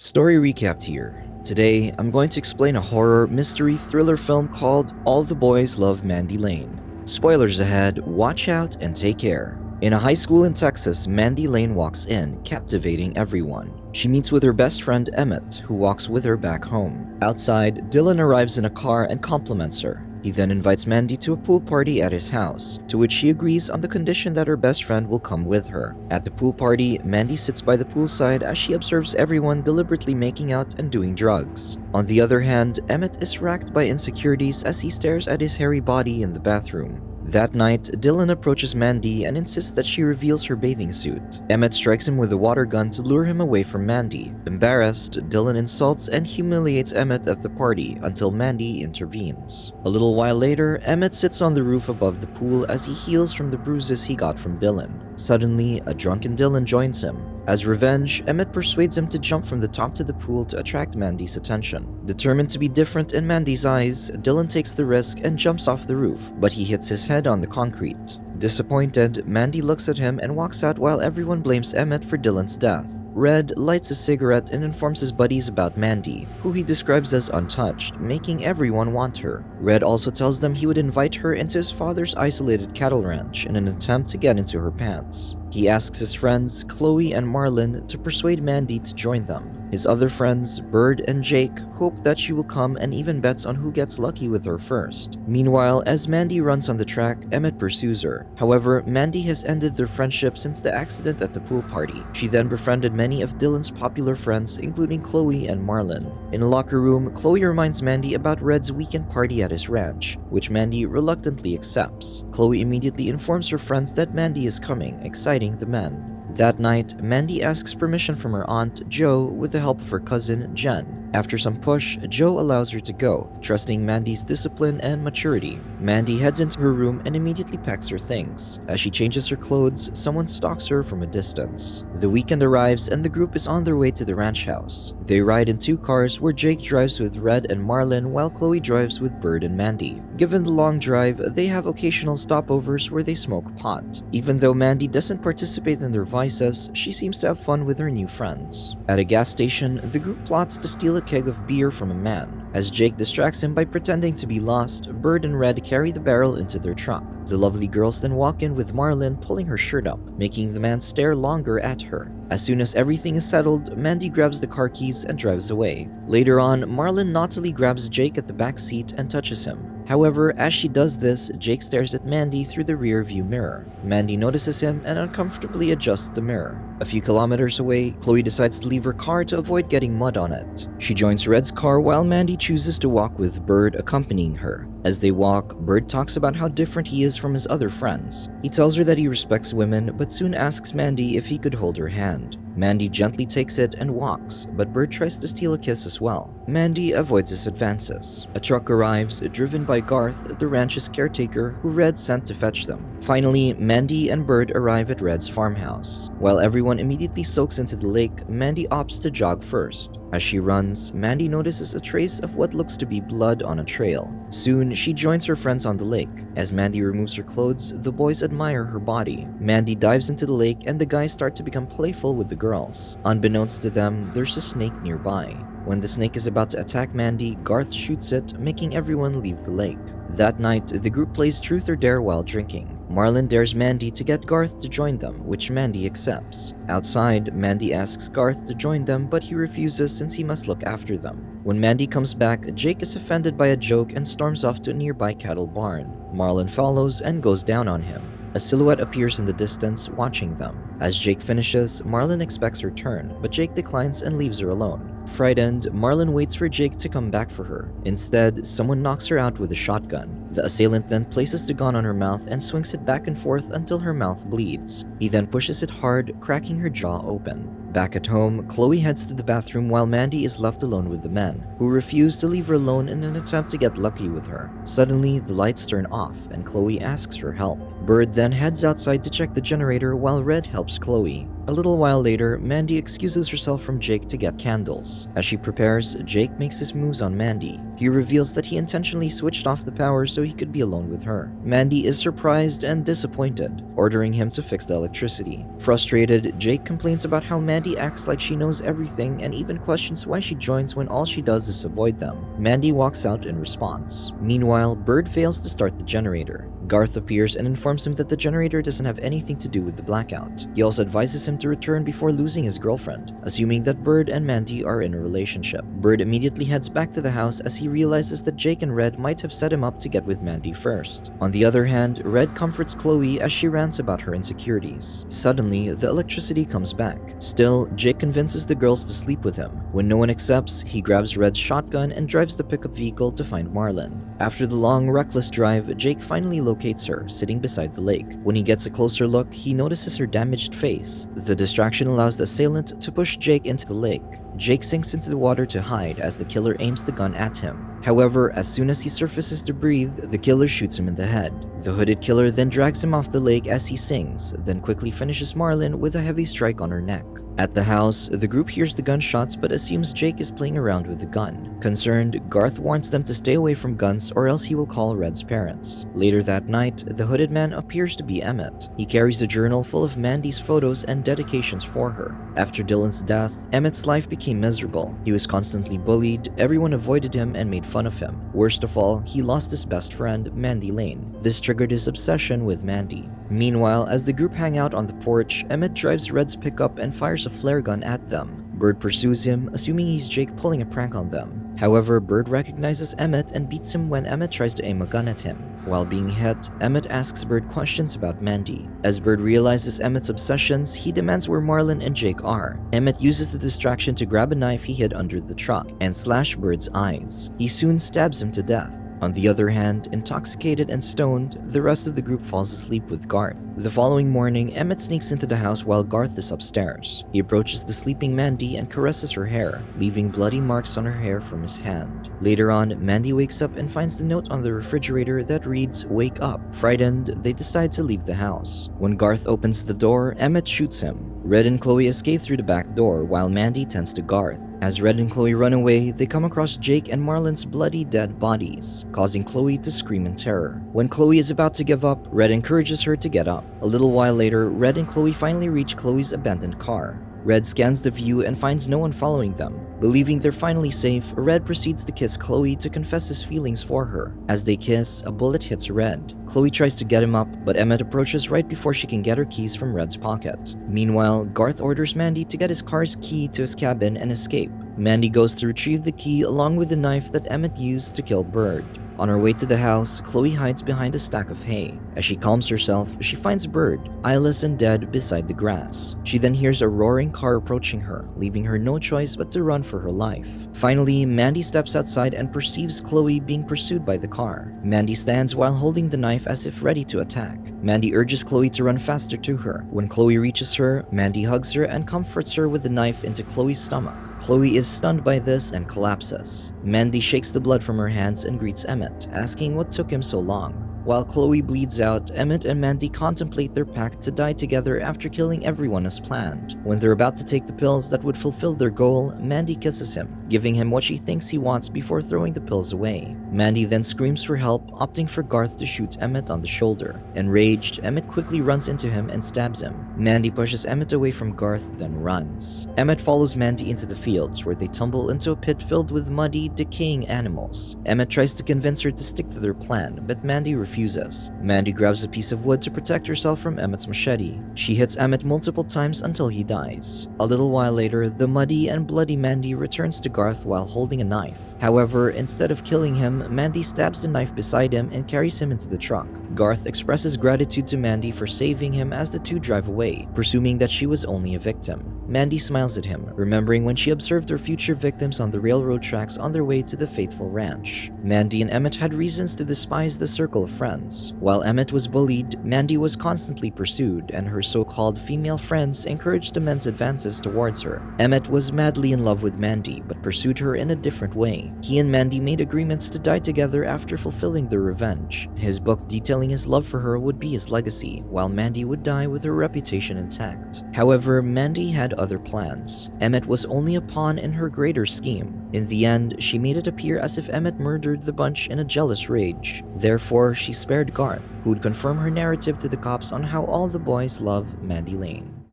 Story recapped here. Today, I'm going to explain a horror mystery thriller film called All the Boys Love Mandy Lane. Spoilers ahead, watch out and take care. In a high school in Texas, Mandy Lane walks in, captivating everyone. She meets with her best friend Emmett, who walks with her back home. Outside, Dylan arrives in a car and compliments her. He then invites Mandy to a pool party at his house, to which she agrees on the condition that her best friend will come with her. At the pool party, Mandy sits by the poolside as she observes everyone deliberately making out and doing drugs. On the other hand, Emmett is racked by insecurities as he stares at his hairy body in the bathroom. That night, Dylan approaches Mandy and insists that she reveals her bathing suit. Emmett strikes him with a water gun to lure him away from Mandy. Embarrassed, Dylan insults and humiliates Emmett at the party until Mandy intervenes. A little while later, Emmett sits on the roof above the pool as he heals from the bruises he got from Dylan. Suddenly, a drunken Dylan joins him. As revenge, Emmett persuades him to jump from the top to the pool to attract Mandy's attention. Determined to be different in Mandy's eyes, Dylan takes the risk and jumps off the roof, but he hits his head on the concrete. Disappointed, Mandy looks at him and walks out while everyone blames Emmett for Dylan's death. Red lights a cigarette and informs his buddies about Mandy, who he describes as untouched, making everyone want her. Red also tells them he would invite her into his father's isolated cattle ranch in an attempt to get into her pants. He asks his friends, Chloe and Marlon, to persuade Mandy to join them. His other friends, Bird and Jake, hope that she will come and even bets on who gets lucky with her first. Meanwhile, as Mandy runs on the track, Emmett pursues her. However, Mandy has ended their friendship since the accident at the pool party. She then befriended many of Dylan's popular friends, including Chloe and Marlon. In a locker room, Chloe reminds Mandy about Red's weekend party at his ranch, which Mandy reluctantly accepts. Chloe immediately informs her friends that Mandy is coming, exciting the men. That night, Mandy asks permission from her aunt, Jo, with the help of her cousin, Jen. After some push, Jo allows her to go, trusting Mandy's discipline and maturity. Mandy heads into her room and immediately packs her things. As she changes her clothes, someone stalks her from a distance. The weekend arrives and the group is on their way to the ranch house. They ride in two cars where Jake drives with Red and Marlon while Chloe drives with Bird and Mandy. Given the long drive, they have occasional stopovers where they smoke pot. Even though Mandy doesn't participate in their vices, she seems to have fun with her new friends. At a gas station, the group plots to steal a keg of beer from a man. As Jake distracts him by pretending to be lost, Bird and Red carry the barrel into their truck. The lovely girls then walk in with Marlon pulling her shirt up, making the man stare longer at her. As soon as everything is settled, Mandy grabs the car keys and drives away. Later on, Marlon naughtily grabs Jake at the back seat and touches him. However, as she does this, Jake stares at Mandy through the rear view mirror. Mandy notices him and uncomfortably adjusts the mirror. A few kilometers away, Chloe decides to leave her car to avoid getting mud on it. She joins Red's car while Mandy chooses to walk with Bird accompanying her. As they walk, Bird talks about how different he is from his other friends. He tells her that he respects women, but soon asks Mandy if he could hold her hand. Mandy gently takes it and walks, but Bird tries to steal a kiss as well. Mandy avoids his advances. A truck arrives, driven by Garth, the ranch's caretaker, who Red sent to fetch them. Finally, Mandy and Bird arrive at Red's farmhouse. While everyone immediately soaks into the lake, Mandy opts to jog first. As she runs, Mandy notices a trace of what looks to be blood on a trail. Soon, she joins her friends on the lake. As Mandy removes her clothes, the boys admire her body. Mandy dives into the lake and the guys start to become playful with the girls. Unbeknownst to them, there's a snake nearby. When the snake is about to attack Mandy, Garth shoots it, making everyone leave the lake. That night, the group plays Truth or Dare while drinking. Marlon dares Mandy to get Garth to join them, which Mandy accepts. Outside, Mandy asks Garth to join them, but he refuses since he must look after them. When Mandy comes back, Jake is offended by a joke and storms off to a nearby cattle barn. Marlon follows and goes down on him. A silhouette appears in the distance, watching them. As Jake finishes, Marlon expects her turn, but Jake declines and leaves her alone. Frightened, Marlon waits for Jake to come back for her. Instead, someone knocks her out with a shotgun. The assailant then places the gun on her mouth and swings it back and forth until her mouth bleeds. He then pushes it hard, cracking her jaw open. Back at home, Chloe heads to the bathroom while Mandy is left alone with the men, who refuse to leave her alone in an attempt to get lucky with her. Suddenly, the lights turn off and Chloe asks for help. Bird then heads outside to check the generator while Red helps Chloe. A little while later, Mandy excuses herself from Jake to get candles. As she prepares, Jake makes his moves on Mandy. He reveals that he intentionally switched off the power so he could be alone with her. Mandy is surprised and disappointed, ordering him to fix the electricity. Frustrated, Jake complains about how Mandy acts like she knows everything and even questions why she joins when all she does is avoid them. Mandy walks out in response. Meanwhile, Bird fails to start the generator. Garth appears and informs him that the generator doesn't have anything to do with the blackout. He also advises him to return before losing his girlfriend, assuming that Bird and Mandy are in a relationship. Bird immediately heads back to the house as he realizes that Jake and Red might have set him up to get with Mandy first. On the other hand, Red comforts Chloe as she rants about her insecurities. Suddenly, the electricity comes back. Still, Jake convinces the girls to sleep with him. When no one accepts, he grabs Red's shotgun and drives the pickup vehicle to find Marlon. After the long, reckless drive, Jake finally locates her, sitting beside the lake. When he gets a closer look, he notices her damaged face. The distraction allows the assailant to push Jake into the lake. Jake sinks into the water to hide as the killer aims the gun at him. However, as soon as he surfaces to breathe, the killer shoots him in the head. The hooded killer then drags him off the lake as he sings, then quickly finishes Marlon with a heavy strike on her neck. At the house, the group hears the gunshots but assumes Jake is playing around with the gun. Concerned, Garth warns them to stay away from guns or else he will call Red's parents. Later that night, the hooded man appears to be Emmett. He carries a journal full of Mandy's photos and dedications for her. After Dylan's death, Emmett's life became miserable. He was constantly bullied, everyone avoided him and made fun of him. Worst of all, he lost his best friend, Mandy Lane. This triggered his obsession with Mandy. Meanwhile, as the group hang out on the porch, Emmett drives Red's pickup and fires a flare gun at them. Bird pursues him, assuming he's Jake pulling a prank on them. However, Bird recognizes Emmett and beats him when Emmett tries to aim a gun at him. While being hit, Emmett asks Bird questions about Mandy. As Bird realizes Emmett's obsessions, he demands where Marlon and Jake are. Emmett uses the distraction to grab a knife he hid under the truck and slash Bird's eyes. He soon stabs him to death. On the other hand, intoxicated and stoned, the rest of the group falls asleep with Garth. The following morning, Emmett sneaks into the house while Garth is upstairs. He approaches the sleeping Mandy and caresses her hair, leaving bloody marks on her hair from his hand. Later on, Mandy wakes up and finds the note on the refrigerator that reads, "Wake up." Frightened, they decide to leave the house. When Garth opens the door, Emmett shoots him. Red and Chloe escape through the back door while Mandy tends to Garth. As Red and Chloe run away, they come across Jake and Marlon's bloody dead bodies, causing Chloe to scream in terror. When Chloe is about to give up, Red encourages her to get up. A little while later, Red and Chloe finally reach Chloe's abandoned car. Red scans the view and finds no one following them. Believing they're finally safe, Red proceeds to kiss Chloe to confess his feelings for her. As they kiss, a bullet hits Red. Chloe tries to get him up, but Emmett approaches right before she can get her keys from Red's pocket. Meanwhile, Garth orders Mandy to get his car's key to his cabin and escape. Mandy goes to retrieve the key along with the knife that Emmett used to kill Bird. On her way to the house, Chloe hides behind a stack of hay. As she calms herself, she finds Bird, eyeless and dead, beside the grass. She then hears a roaring car approaching her, leaving her no choice but to run for her life. Finally, Mandy steps outside and perceives Chloe being pursued by the car. Mandy stands while holding the knife as if ready to attack. Mandy urges Chloe to run faster to her. When Chloe reaches her, Mandy hugs her and comforts her with the knife into Chloe's stomach. Chloe is stunned by this and collapses. Mandy shakes the blood from her hands and greets Emmett, asking what took him so long. While Chloe bleeds out, Emmett and Mandy contemplate their pact to die together after killing everyone as planned. When they're about to take the pills that would fulfill their goal, Mandy kisses him, giving him what she thinks he wants before throwing the pills away. Mandy then screams for help, opting for Garth to shoot Emmett on the shoulder. Enraged, Emmett quickly runs into him and stabs him. Mandy pushes Emmett away from Garth, then runs. Emmett follows Mandy into the fields, where they tumble into a pit filled with muddy, decaying animals. Emmett tries to convince her to stick to their plan, but Mandy refuses. Mandy grabs a piece of wood to protect herself from Emmett's machete. She hits Emmett multiple times until he dies. A little while later, the muddy and bloody Mandy returns to Garth while holding a knife. However, instead of killing him, Mandy stabs the knife beside him and carries him into the truck. Garth expresses gratitude to Mandy for saving him as the two drive away, presuming that she was only a victim. Mandy smiles at him, remembering when she observed her future victims on the railroad tracks on their way to the fateful ranch. Mandy and Emmett had reasons to despise the circle of friends. While Emmett was bullied, Mandy was constantly pursued, and her so-called female friends encouraged the men's advances towards her. Emmett was madly in love with Mandy, but pursued her in a different way. He and Mandy made agreements to die together after fulfilling their revenge. His book detailing his love for her would be his legacy, while Mandy would die with her reputation intact. However, Mandy had other plans. Emmett was only a pawn in her greater scheme. In the end, she made it appear as if Emmett murdered the bunch in a jealous rage. Therefore, she spared Garth, who would confirm her narrative to the cops on how all the boys love Mandy Lane.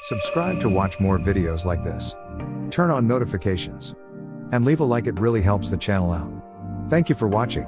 Subscribe to watch more videos like this. Turn on notifications. And leave a like, it really helps the channel out. Thank you for watching.